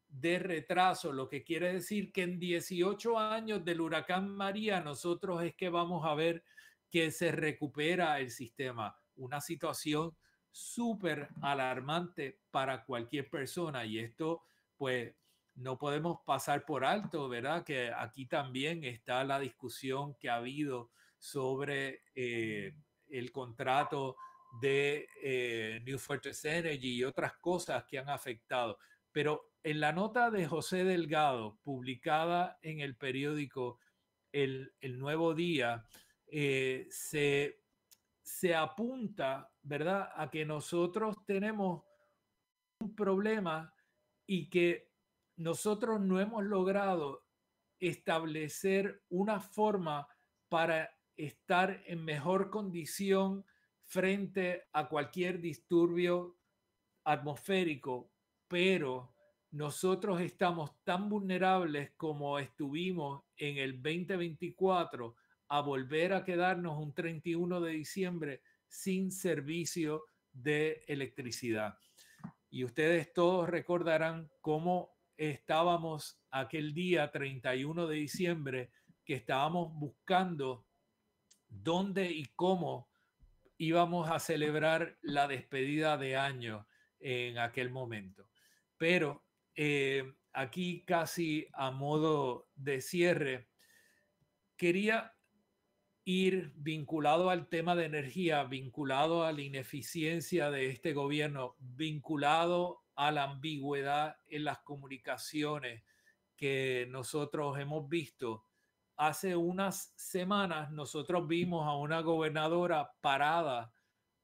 Speaker 4: de retraso, lo que quiere decir que en 18 años del huracán María nosotros es que vamos a ver que se recupera el sistema. Una situación súper alarmante para cualquier persona, y esto pues no podemos pasar por alto, ¿verdad? Que aquí también está la discusión que ha habido sobre el contrato de New Fortress Energy y otras cosas que han afectado. Pero en la nota de José Delgado, publicada en el periódico El Nuevo Día, se apunta, ¿verdad?, a que nosotros tenemos un problema y que nosotros no hemos logrado establecer una forma para estar en mejor condición frente a cualquier disturbio atmosférico, pero nosotros estamos tan vulnerables como estuvimos en el 2024 a volver a quedarnos un 31 de diciembre sin servicio de electricidad. Y ustedes todos recordarán cómo estábamos aquel día 31 de diciembre, que estábamos buscando dónde y cómo íbamos a celebrar la despedida de año en aquel momento. Pero aquí, casi a modo de cierre, quería ir vinculado al tema de energía, vinculado a la ineficiencia de este gobierno, vinculado a la ambigüedad en las comunicaciones que nosotros hemos visto. Hace unas semanas nosotros vimos a una gobernadora parada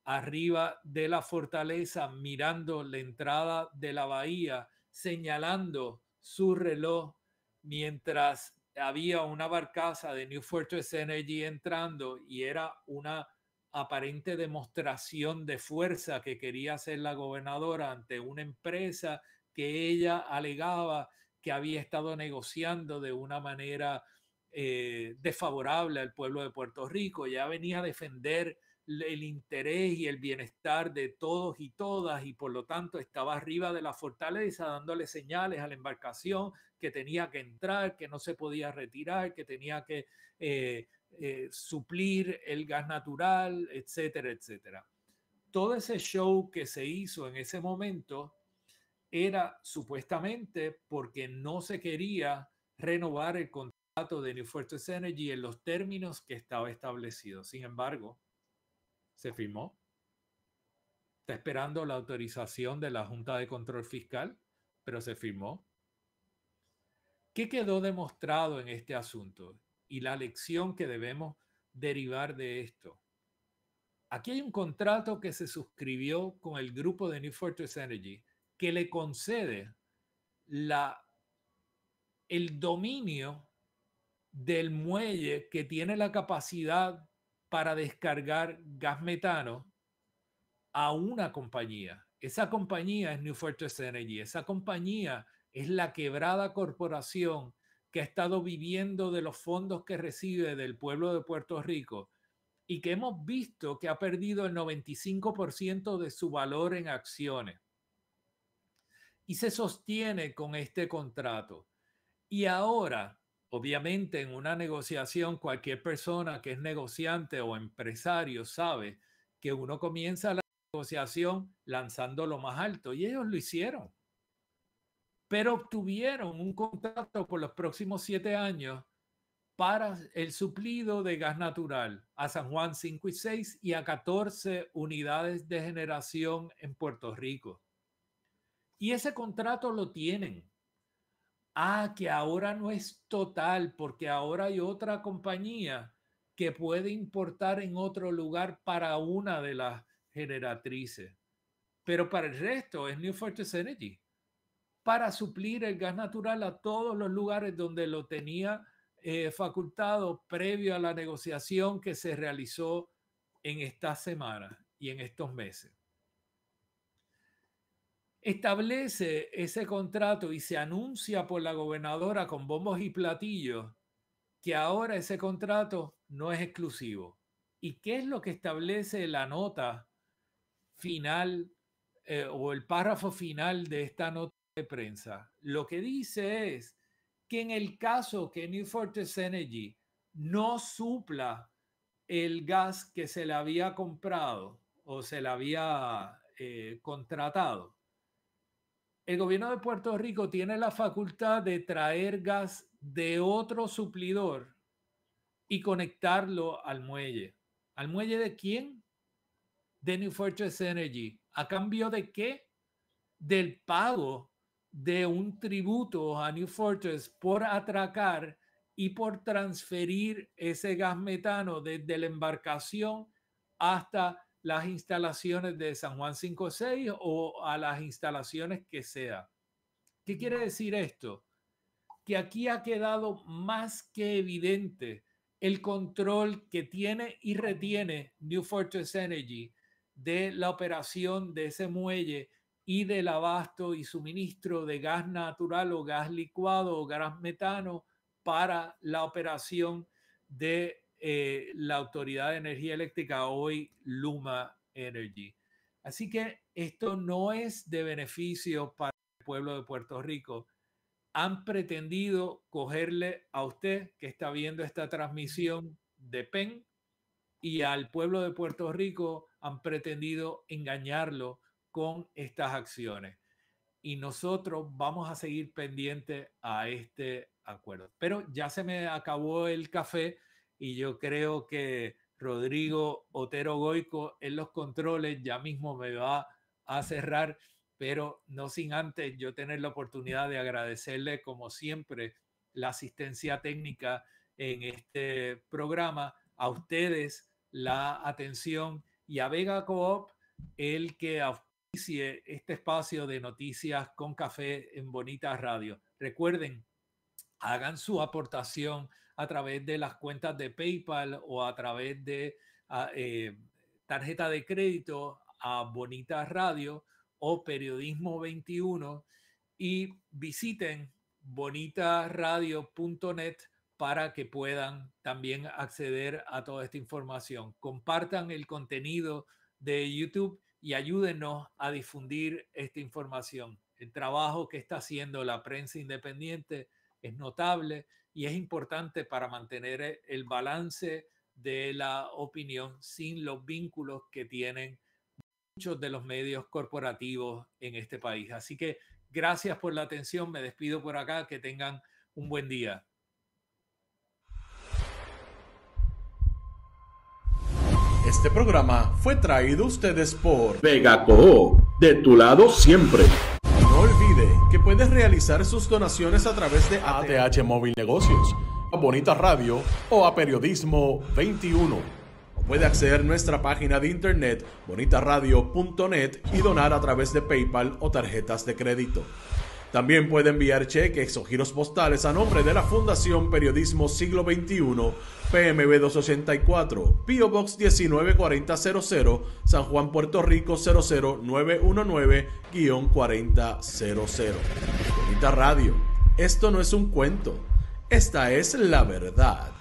Speaker 4: arriba de la fortaleza, mirando la entrada de la bahía, señalando su reloj, mientras había una barcaza de New Fortress Energy entrando, y era una aparente demostración de fuerza que quería hacer la gobernadora ante una empresa que ella alegaba que había estado negociando de una manera desfavorable al pueblo de Puerto Rico. Ya venía a defender el interés y el bienestar de todos y todas, y por lo tanto estaba arriba de la fortaleza dándole señales a la embarcación que tenía que entrar, que no se podía retirar, que tenía que suplir el gas natural, etcétera, etcétera. Todo ese show que se hizo en ese momento era supuestamente porque no se quería renovar el contrato de New Fortress Energy en los términos que estaba establecido. Sin embargo, se firmó. Está esperando la autorización de la Junta de Control Fiscal, pero se firmó. ¿Qué quedó demostrado en este asunto? Y la lección que debemos derivar de esto. Aquí hay un contrato que se suscribió con el grupo de New Fortress Energy que le concede el dominio del muelle que tiene la capacidad para descargar gas metano a una compañía. Esa compañía es New Fortress Energy. Esa compañía es la quebrada corporación que ha estado viviendo de los fondos que recibe del pueblo de Puerto Rico y que hemos visto que ha perdido el 95% de su valor en acciones. Y se sostiene con este contrato. Y ahora Obviamente, en una negociación, cualquier persona que es negociante o empresario sabe que uno comienza la negociación lanzando lo más alto, y ellos lo hicieron. Pero obtuvieron un contrato por los próximos 7 años para el suplido de gas natural a San Juan 5 y 6 y a 14 unidades de generación en Puerto Rico. Y ese contrato lo tienen. Que ahora no es total, porque ahora hay otra compañía que puede importar en otro lugar para una de las generatrices. Pero para el resto es New Fortress Energy, para suplir el gas natural a todos los lugares donde lo tenía facultado previo a la negociación que se realizó en estas semanas y en estos meses. Establece ese contrato y se anuncia por la gobernadora con bombos y platillos que ahora ese contrato no es exclusivo. ¿Y qué es lo que establece la nota final o el párrafo final de esta nota de prensa? Lo que dice es que en el caso que New Fortress Energy no supla el gas que se le había comprado o se le había contratado, el gobierno de Puerto Rico tiene la facultad de traer gas de otro suplidor y conectarlo al muelle. ¿Al muelle de quién? De New Fortress Energy. ¿A cambio de qué? Del pago de un tributo a New Fortress por atracar y por transferir ese gas metano desde la embarcación hasta las instalaciones de San Juan 5-6 o a las instalaciones que sea. ¿Qué quiere decir esto? Que aquí ha quedado más que evidente el control que tiene y retiene New Fortress Energy de la operación de ese muelle y del abasto y suministro de gas natural o gas licuado o gas metano para la operación de la Autoridad de Energía Eléctrica, hoy Luma Energy. Así que esto no es de beneficio para el pueblo de Puerto Rico. Han pretendido cogerle a usted que está viendo esta transmisión de PEN y al pueblo de Puerto Rico han pretendido engañarlo con estas acciones. Y nosotros vamos a seguir pendientes a este acuerdo. Pero ya se me acabó el café y yo creo que Rodrigo Otero Goico en los controles ya mismo me va a cerrar, pero no sin antes yo tener la oportunidad de agradecerle como siempre la asistencia técnica en este programa, a ustedes la atención y a Vega Coop el que auspicie este espacio de noticias con café en Bonita Radio. Recuerden, hagan su aportación a través de las cuentas de PayPal o a través de tarjeta de crédito a Bonita Radio o Periodismo 21 y visiten bonitaradio.net para que puedan también acceder a toda esta información. Compartan el contenido de YouTube y ayúdenos a difundir esta información. El trabajo que está haciendo la prensa independiente es notable y es importante para mantener el balance de la opinión sin los vínculos que tienen muchos de los medios corporativos en este país. Así que gracias por la atención. Me despido por acá. Que tengan un buen día.
Speaker 1: Este programa fue traído a ustedes por
Speaker 2: Vega Coop, de tu lado siempre.
Speaker 1: No olvide que puedes realizar sus donaciones a través de
Speaker 3: ATH Móvil Negocios, a Bonita Radio o a Periodismo 21.
Speaker 1: Puede acceder a nuestra página de internet bonitaradio.net y donar a través de PayPal o tarjetas de crédito. También puede enviar cheques o giros postales a nombre de la Fundación Periodismo Siglo XXI, PMB 284, P.O. Box 194000, San Juan, Puerto Rico 00919-4000. Bonita Radio, esto no es un cuento, esta es la verdad.